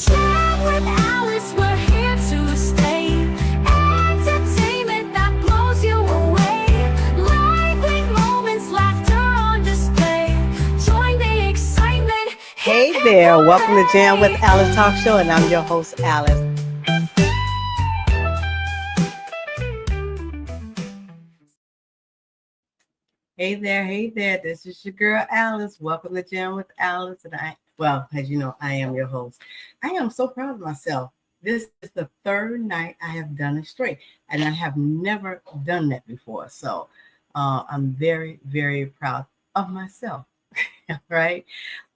Chat with Alice, we're here to stay. Entertainment that blows you away. Lively moments, laughter on display. Join the excitement. Hey there, welcome to Jam with Alice Talk Show, and I'm your host, Alice. Hey there, this is your girl, Alice. Welcome to Jam with Alice, and as you know, I am your host. I am so proud of myself. This is the third night I have done it straight, and I have never done that before, so I'm very, very proud of myself, right?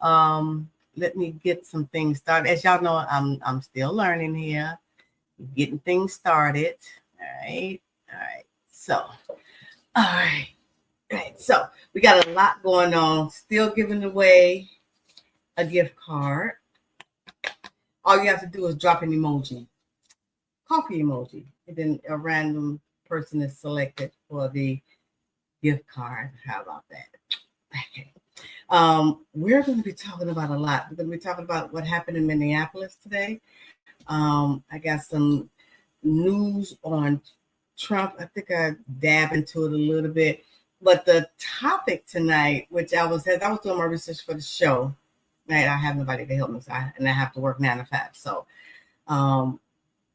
Let me get some things started. As y'all know, I'm still learning here, getting things started. All right. So, all right. So we got a lot going on. Still giving away a gift card. All you have to do is drop an emoji, coffee emoji, and then a random person is selected for the gift card. How about that? Okay. We're going to be talking about a lot. We're going to be talking about what happened in Minneapolis today. I got some news on Trump. I think I dab into it a little bit. But the topic tonight, which I was doing my research for the show, right? I have nobody to help me, and I have to work 9 to 5. So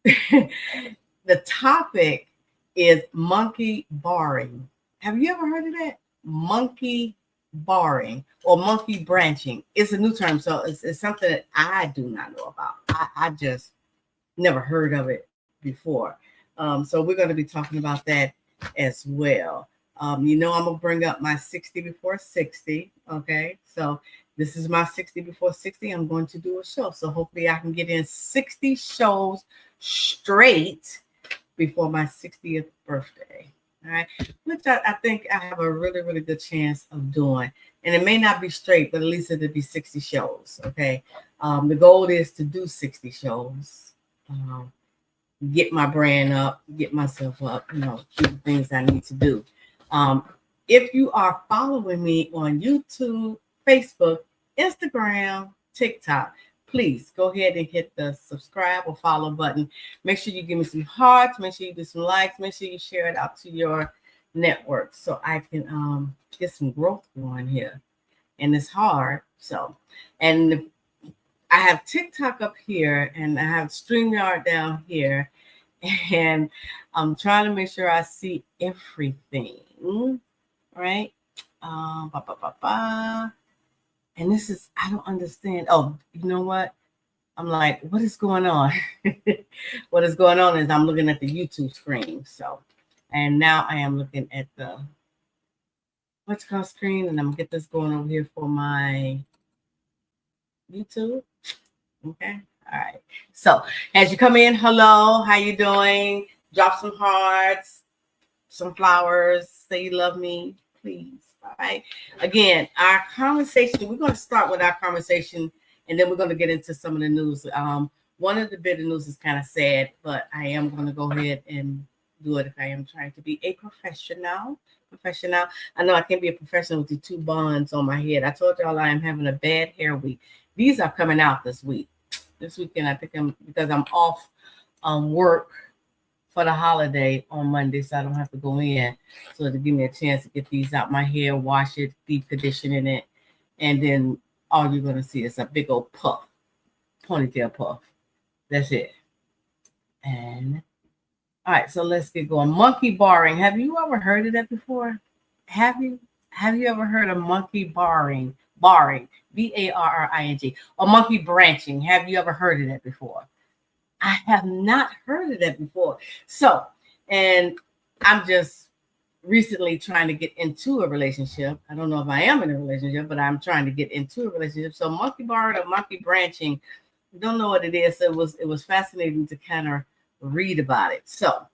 the topic is monkey barring. Have you ever heard of that? Monkey barring or monkey branching. It's a new term, so it's something that I do not know about. I just never heard of it before. So we're going to be talking about that as well. I'm going to bring up my 60 before 60. Okay. So this is my 60 before 60. I'm going to do a show. So hopefully I can get in 60 shows straight before my 60th birthday. All right. Which I think I have a really, really good chance of doing. And it may not be straight, but at least it'll be 60 shows. Okay. The goal is to do 60 shows. Get my brand up, get myself up, do the things I need to do. If you are following me on YouTube, Facebook, Instagram, TikTok, please go ahead and hit the subscribe or follow button. Make sure you give me some hearts. Make sure you do some likes. Make sure you share it out to your network so I can get some growth going here. And it's hard. And I have TikTok up here and I have StreamYard down here. And I'm trying to make sure I see everything. Right? And this is, I don't understand. Oh, you know what? I'm like, what is going on? What is going on is I'm looking at the YouTube screen. And now I am looking at the what's called screen, and I'm gonna get this going over here for my YouTube. Okay. All right. So as you come in, hello, how you doing? Drop some hearts, some flowers, say you love me, please. All right. Again, our conversation, we're going to start with our conversation, and then we're going to get into some of the news. One of the bit of news is kind of sad, but I am going to go ahead and do it if I am trying to be a professional. I know I can't be a professional with the 2 buns on my head. I told y'all I am having a bad hair week. These are coming out this week. This weekend, I think because I'm off work for the holiday on Monday, so I don't have to go in. So to give me a chance to get these out my hair, wash it, deep conditioning it, and then all you're gonna see is a big old puff, ponytail puff. That's it. And all right, so let's get going. Monkey barring. Have you ever heard of that before? Have you ever heard of monkey barring? Barring, B-A-R-R-I-N-G, or monkey branching. Have you ever heard of that before? I have not heard of that before. So, and I'm just recently trying to get into a relationship. I don't know if I am in a relationship, but I'm trying to get into a relationship. So monkey barring or monkey branching, don't know what it is. So it was fascinating to kind of read about it. So,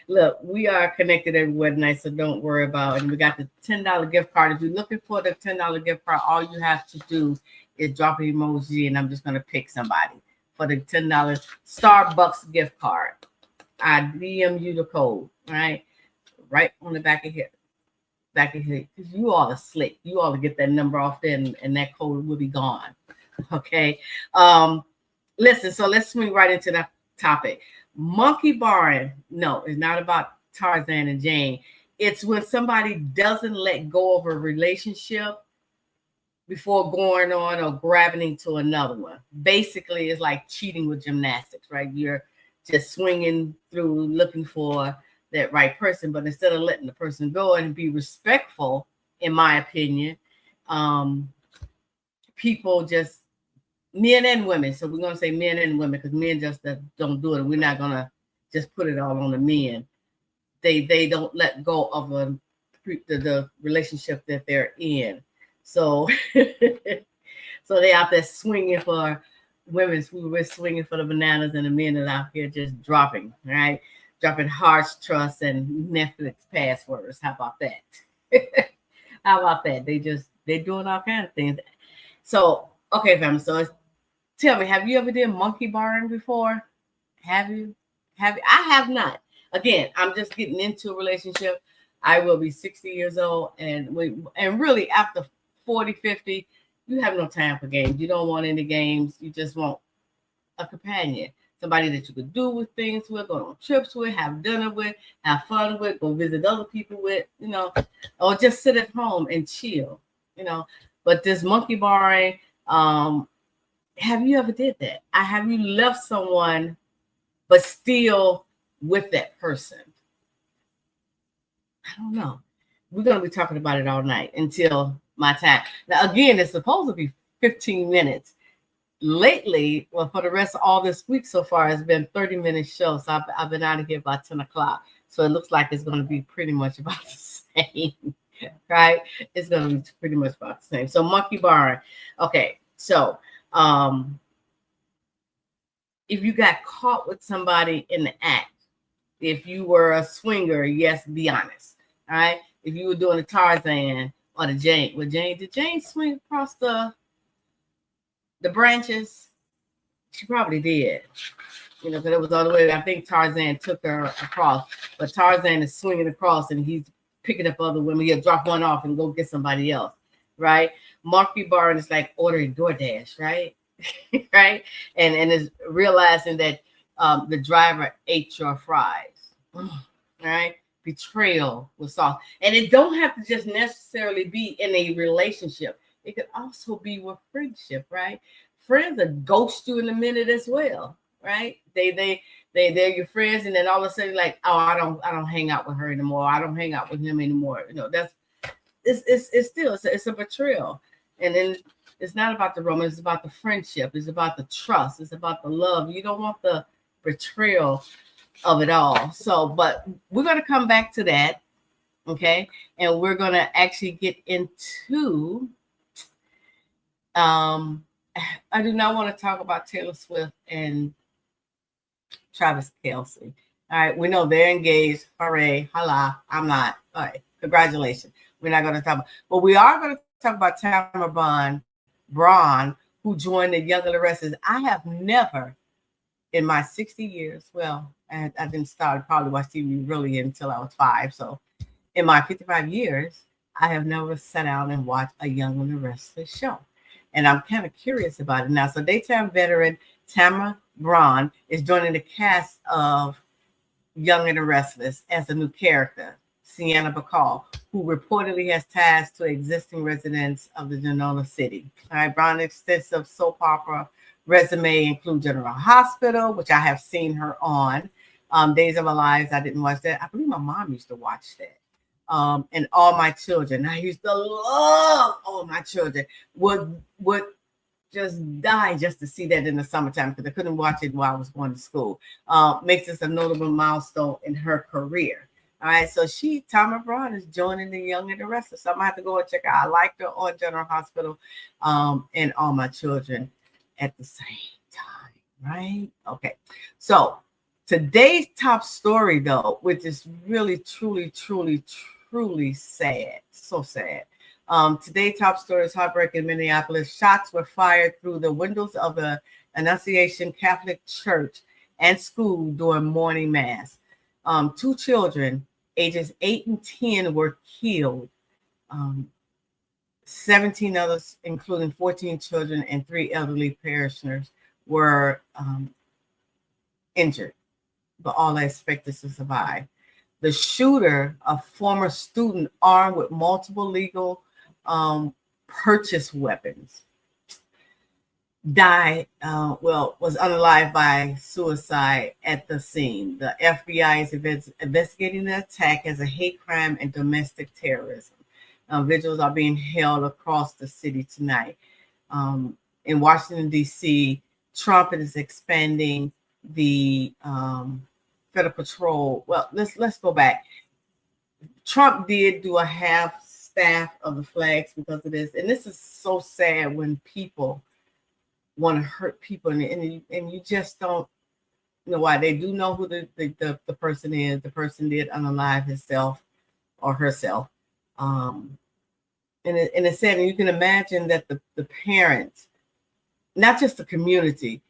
look, we are connected everywhere tonight, so don't worry about it. And we got the $10 gift card. If you're looking for the $10 gift card, all you have to do is drop an emoji, and I'm just going to pick somebody for the $10 Starbucks gift card. I DM you the code, right on the back of here. back in here, because you all are slick. You all to get that number off there, and that code will be gone. Okay. Listen, so let's swing right into that topic. Monkey barring, no, it's not about Tarzan and Jane. It's when somebody doesn't let go of a relationship before going on or grabbing into another one. Basically, it's like cheating with gymnastics, right? You're just swinging through looking for that right person, but instead of letting the person go and be respectful, in my opinion, people just, men and women, so we're going to say men and women because men just don't do it. We're not going to just put it all on the men. They don't let go of the relationship that they're in. So so they out there swinging for women. We're swinging for the bananas, and the men are out here just dropping, right? Dropping harsh trust and Netflix passwords. How about that? How about that? They're doing all kinds of things. So, okay, family. So tell me, have you ever done monkey barring before? Have you? I have not. Again, I'm just getting into a relationship. I will be 60 years old, and really after 40, 50, you have no time for games. You don't want any games. You just want a companion, somebody that you could do with things with, go on trips with, have dinner with, have fun with, go visit other people with, or just sit at home and chill, But this monkey barring, have you ever did that? Have you left someone but still with that person? I don't know. We're going to be talking about it all night until my time. Now, again, it's supposed to be 15 minutes. Lately, well, for the rest of all this week so far, it's been 30-minute show. So I've been out of here by 10 o'clock. So it looks like it's going to be pretty much about the same, right? It's going to be pretty much about the same. So monkey barring. Okay, so if you got caught with somebody in the act, if you were a swinger, yes, be honest. All right. If you were doing the Tarzan or the Jane, did Jane swing across the branches? She probably did. Because it was all the way. I think Tarzan took her across, but Tarzan is swinging across and he's picking up other women. He'll drop one off and go get somebody else, right? Monkey barring is like ordering DoorDash, right? Right? And is realizing that the driver ate your fries. Right? Betrayal was soft. And it don't have to just necessarily be in a relationship. It could also be with friendship, right? Friends will ghost you in a minute as well, right? They're your friends, and then all of a sudden, like, oh, I don't hang out with her anymore. I don't hang out with him anymore. It's a betrayal. And then it's not about the romance, it's about the friendship, it's about the trust, it's about the love. You don't want the betrayal of it all. So, but we're going to come back to that, okay? And we're going to actually get into I do not want to talk about Taylor Swift and Travis Kelce. All right, we know they're engaged. Hooray, holla. I'm not. All right, congratulations. We're not going to talk about, but we are going to talk about Tamara Braun, who joined the Young and the Restless. I have never, in my 60 years, well, I didn't start probably watch TV really until I was 5. So in my 55 years, I have never sat down and watched a Young and the Restless show. And I'm kind of curious about it now. So daytime veteran Tamara Braun is joining the cast of Young and the Restless as a new character, Sienna Bacall, who reportedly has ties to existing residents of the Genoa City. All right, Braun's extensive soap opera resume includes General Hospital, which I have seen her on. Days of Our Lives, I didn't watch that. I believe my mom used to watch that. And All My Children. I used to love All My Children. Would just die just to see that in the summertime because I couldn't watch it while I was going to school. Makes this a notable milestone in her career. All right, so Tamara Braun is joining the Young and the Restless. So I'm gonna have to go and check out. I liked her on General Hospital and All My Children at the same time, right? Okay, so today's top story, though, which is really, truly, truly, truly sad, so sad. Today's top story is heartbreaking in Minneapolis. Shots were fired through the windows of the Annunciation Catholic Church and school during morning mass. 2 children, ages 8 and 10, were killed Um, 17 others, including 14 children and 3 elderly parishioners, were injured, but all are expected to survive. The shooter, a former student armed with multiple legal purchase weapons, died, was unalived by suicide at the scene. The FBI is investigating the attack as a hate crime and domestic terrorism. Vigils are being held across the city tonight. In Washington, D.C., Trump is expanding the federal patrol. Well, let's go back. Trump did do a half staff of the flags because of this, and this is so sad when people want to hurt people, and you just don't know why. They do know who the person is. The person did unalive himself or herself. And it's sad, and you can imagine that the parents, not just the community,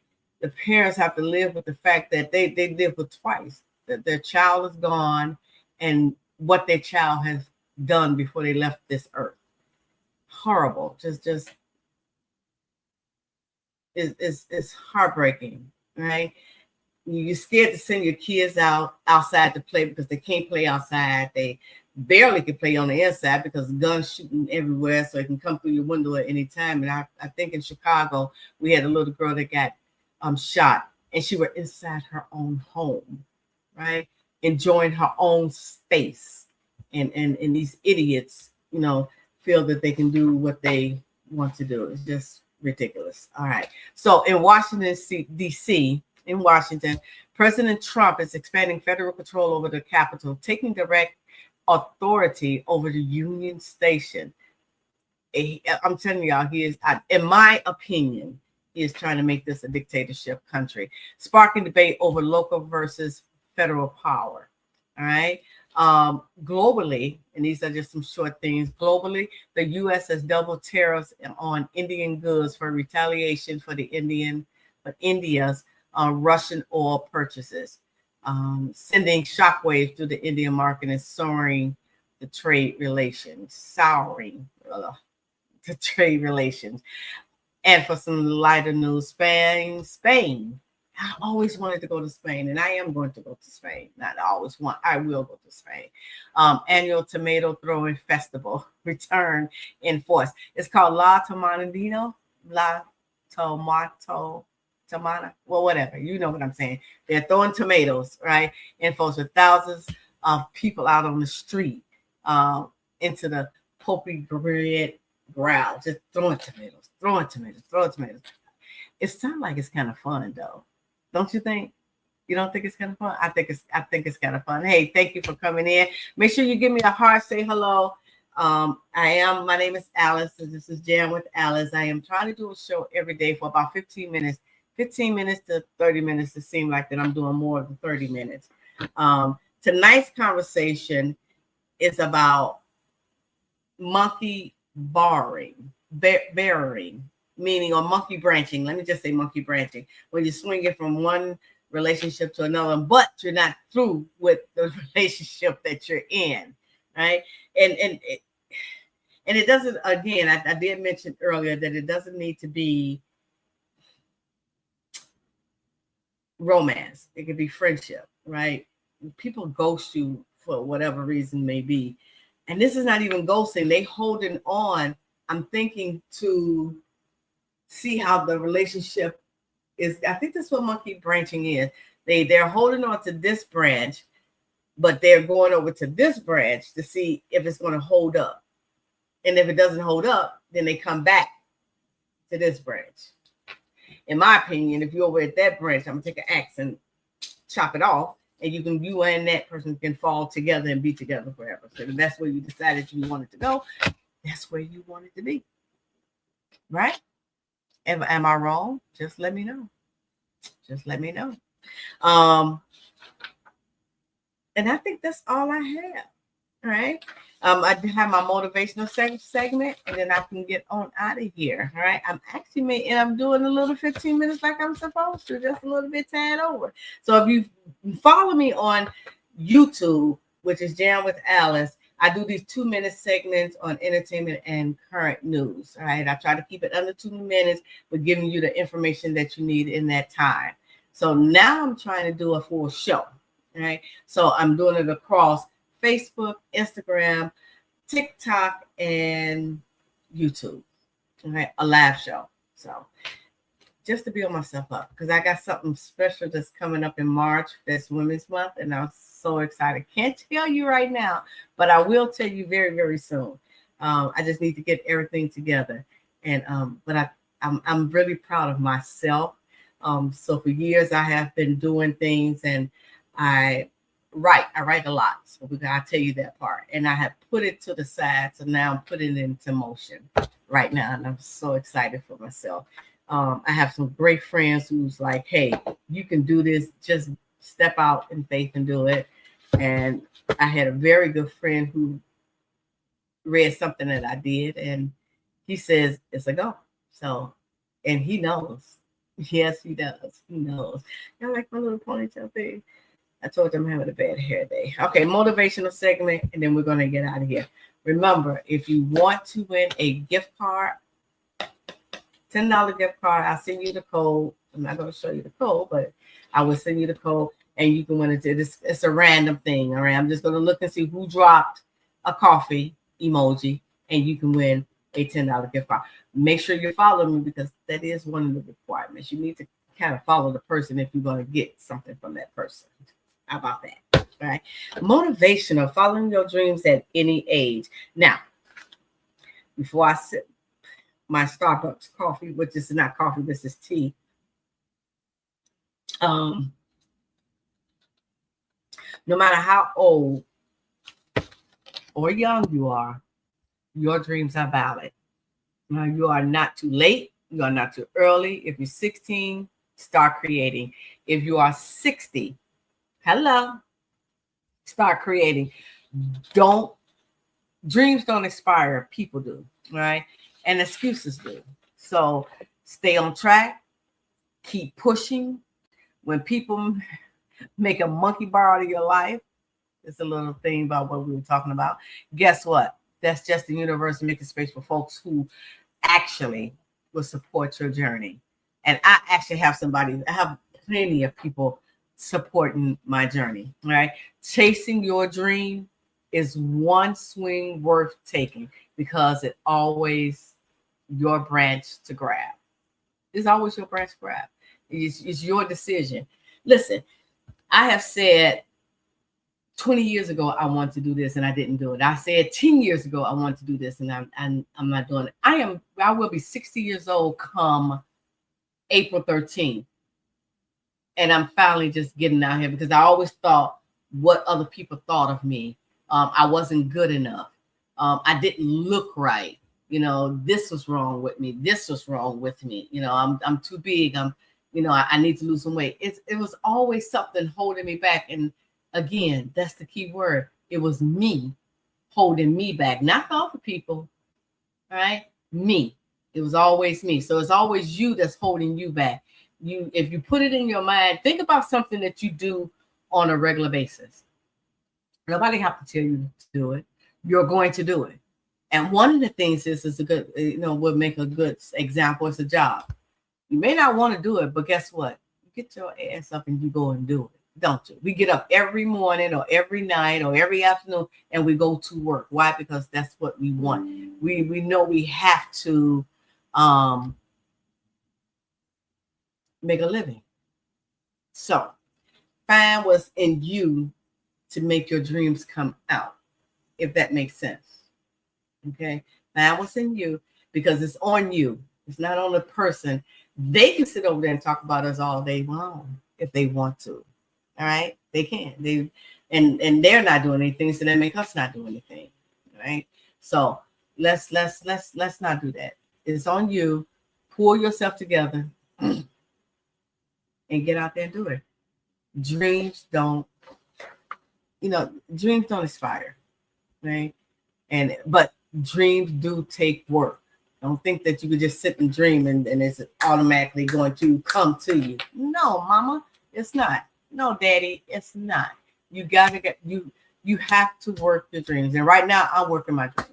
the parents have to live with the fact that they live with twice, that their child is gone and what their child has done before they left this earth. Horrible. Just it's heartbreaking, right? You're scared to send your kids outside to play because they can't play outside. They barely can play on the inside because guns shooting everywhere, so it can come through your window at any time. And I think in Chicago, we had a little girl that got shot, and she was inside her own home, right? Enjoying her own space. And these idiots, feel that they can do what they want to do. It's just ridiculous. All right. So in Washington, D.C., in Washington, President Trump is expanding federal control over the Capitol, taking direct authority over the Union Station. I'm telling y'all, he is, in my opinion, he is trying to make this a dictatorship country, sparking debate over local versus federal power. All right. Globally, and these are just some short things. Globally, the U.S. has doubled tariffs on Indian goods for retaliation for India's Russian oil purchases, sending shockwaves through the Indian market and souring the trade relations. And for some lighter news, Spain. I always wanted to go to Spain, and I am going to go to Spain. Not always want, I will go to Spain. Annual tomato throwing festival return in force. It's called La Tomatino, well, whatever. You know what I'm saying. They're throwing tomatoes, right? In force with thousands of people out on the street into the Poppy Red growl, just throwing tomatoes. It sounds like it's kind of fun, though. Don't you think? You don't think it's kind of fun? I think it's kind of fun. Hey, thank you for coming in. Make sure you give me a heart, say hello. My name is Alice, and this is Jam with Alice. I am trying to do a show every day for about 15 minutes to 30 minutes. It seems like that I'm doing more than 30 minutes. Tonight's conversation is about monkey bearing, meaning, or monkey branching. Let me just say monkey branching. When you're swinging from one relationship to another, but you're not through with the relationship that you're in, right? And it doesn't, again, I did mention earlier that it doesn't need to be romance. It could be friendship, right? People ghost you for whatever reason may be. And this is not even ghosting. They holding on, I'm thinking, to see how the relationship is. I think that's what monkey branching is. They're holding on to this branch, but they're going over to this branch to see if it's going to hold up. And if it doesn't hold up, then they come back to this branch. In my opinion, if you're over at that branch, I'm gonna take an axe and chop it off, and you and that person can fall together and be together forever. So if that's where you decided you wanted to go, that's where you wanted to be, right? Am I wrong? Just let me know. And I think that's all I have. All right. I have my motivational segment, and then I can get on out of here. All right. I'm doing a little 15 minutes like I'm supposed to, just a little bit tad over. So if you follow me on YouTube, which is Jam with Alice, I do these 2-minute segments on entertainment and current news. All right. I try to keep it under 2 minutes, but giving you the information that you need in that time. So now I'm trying to do a full show. All right. So I'm doing it across Facebook, Instagram, TikTok, and YouTube. All right. A live show. So just to build myself up, because I got something special that's coming up in March. That's Women's Month, and I'm so excited. Can't tell you right now, but I will tell you very, very soon. I just need to get everything together, and but I'm really proud of myself. So for years I have been doing things, and I write a lot. So I'll tell you that part, and I have put it to the side. So now I'm putting it into motion right now, and I'm so excited for myself. I have some great friends who's like, hey, you can do this. Just step out in faith and do it. And I had a very good friend who read something that I did, and he says it's a go. So, and he knows. Yes, he does. He knows. I like my little ponytail thing. I told you I'm having a bad hair day. Okay, motivational segment, and then we're going to get out of here. Remember, if you want to win a gift card, $10 gift card. I'll send you the code. I'm not going to show you the code, but I will send you the code, and you can win it. It's a random thing. All right. I'm just going to look and see who dropped a coffee emoji, and you can win a $10 gift card. Make sure you follow me, because that is one of the requirements. You need to kind of follow the person if you're going to get something from that person. How about that? All right. Motivational, following your dreams at any age. Now, before I sip my Starbucks coffee, which is not coffee, this is tea. No matter how old or young you are, your dreams are valid. Now, you are not too late. You are not too early. If you're 16, start creating. If you are 60, hello, start creating. Dreams don't expire. People do, right? And excuses do. So stay on track. Keep pushing. When people make a monkey bar out of your life, it's a little thing about what we were talking about. Guess what? That's just the universe making space for folks who actually will support your journey. And I actually have I have plenty of people supporting my journey, right? Chasing your dream is one swing worth taking, because it always your branch to grab. It's always your branch to grab. It's your decision. Listen, I have said 20 years ago I want to do this, and I didn't do it. I said 10 years ago I want to do this, and I'm not doing it. I will be 60 years old come April 13th. And I'm finally just getting out here, because I always thought what other people thought of me. I wasn't good enough. I didn't look right. You know, this was wrong with me. This was wrong with me. You know, I'm too big. I need to lose some weight. It was always something holding me back. And again, that's the key word. It was me holding me back, not the other people. All right, me. It was always me. So it's always you that's holding you back. If you put it in your mind, think about something that you do on a regular basis. Nobody have to tell you to do it. You're going to do it. And one of the things is a good, would make a good example. It's a job. You may not want to do it, but guess what? You get your ass up and you go and do it, don't you? We get up every morning or every night or every afternoon and we go to work. Why? Because that's what we want. We know we have to make a living. So find what's in you to make your dreams come out, if that makes sense. Okay, find what's in you, because it's on you. It's not on the person. They can sit over there and talk about us all day long if they want to. All right, they can. And they're not doing anything, so they make us not do anything. All right. So let's not do that. It's on you. Pull yourself together and get out there and do it. Dreams don't expire, right? But dreams do take work. Don't think that you could just sit and dream and it's automatically going to come to you. No, mama, it's not. No, daddy, it's not. You gotta You have to work your dreams. And right now, I'm working my dream.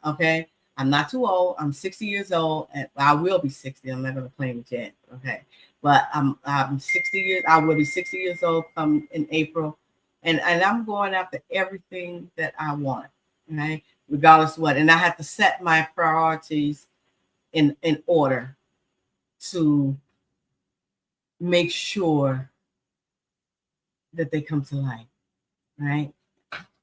Okay. I'm not too old. I'm 60 years old, and I will be 60. I'm not going to claim it yet. Okay. But I'm 60 years. I will be 60 years old come in April. And I'm going after everything that I want. Right. Regardless of what. And I have to set my priorities in order to make sure that they come to life. Right.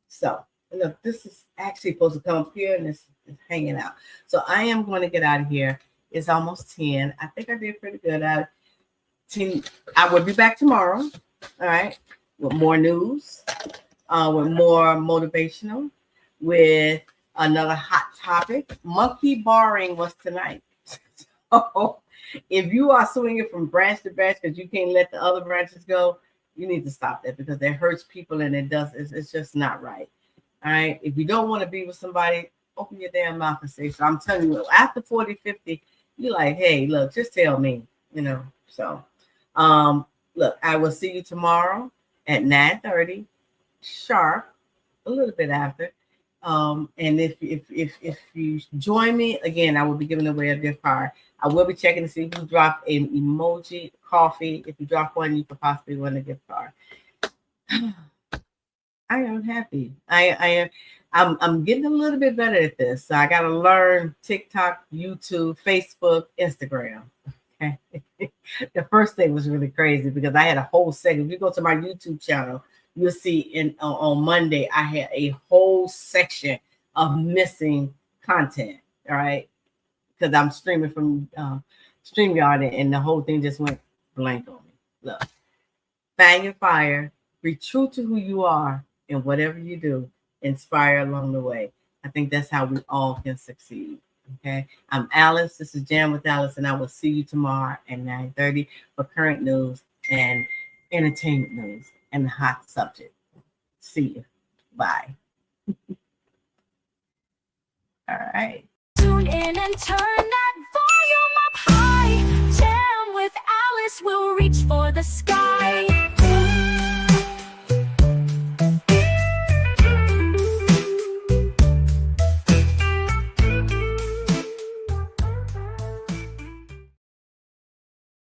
So look, this is actually supposed to come up here and it's hanging out. So I am going to get out of here. It's almost 10. I think I did pretty good. I will be back tomorrow. All right. With more news, with more motivational, with another hot topic. Monkey barring was tonight. So if you are swinging from branch to branch because you can't let the other branches go, you need to stop that because that hurts people and it's just not right. All right. If you don't want to be with somebody, open your damn mouth and say so. I'm telling you, after 40, 50, you're like, hey, look, just tell me, So look, I will see you tomorrow at 9:30 sharp, a little bit after. And if you join me again, I will be giving away a gift card. I will be checking to see who dropped an emoji coffee. If you drop one, you could possibly win a gift card. I am happy. I'm getting a little bit better at this. So I got to learn TikTok, YouTube, Facebook, Instagram. Okay. The first thing was really crazy because I had a whole segment. If you go to my YouTube channel, you'll see on Monday, I had a whole section of missing content. All right. Because I'm streaming from StreamYard and the whole thing just went blank on me. Look, find your fire, be true to who you are, and whatever you do, inspire along the way. I think that's how we all can succeed. Okay. I'm Alice. This is Jam with Alice, and I will see you tomorrow at 9:30 for current news and entertainment news and the hot subject. See you. Bye. All right. Tune in and turn that volume up high. Jam with Alice will reach for the sky.